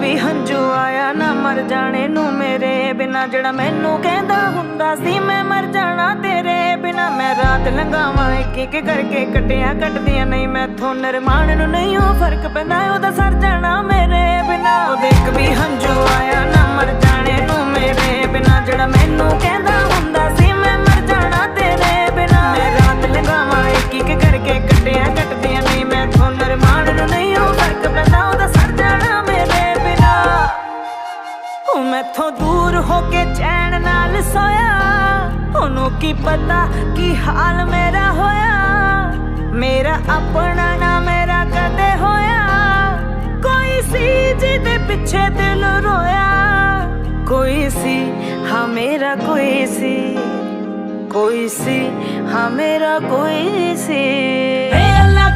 भी हंझू आया ना मर जाने नू मेरे बिना, जड़ा मैनू कहंदा हुंदा सी मैं मर जाना तेरे बिना। मैं रात लंघावां एक एक करके कटिया कटदियां नहीं मैथों, निरमान नू नहीं हो फर्क पैंदा ओहदा सर जाना मेरे बिना। देख भी हंझू आया ना मर जाने नू मेरे बिना, जड़ा मैनू कहंदा हुंदा सी मैं मर जाना तेरे बिना। मैं रात लंघावां एक एक करके कटिया कटदियां नहीं मैथों, निरमान नू नहीं हो फर्क पैंदा ओहदा सर जाना मेरे बिना। मैथों दूर होके चैन नाल सोया, ओनू की पता की हाल मेरा होया। मेरा अपना ना मेरा कदे होया, कोई सी जिदे पिछे दिल रोया। कोई सी हाँ मेरा कोई सी, कोई सी हाँ मेरा कोई सी। अल्लाह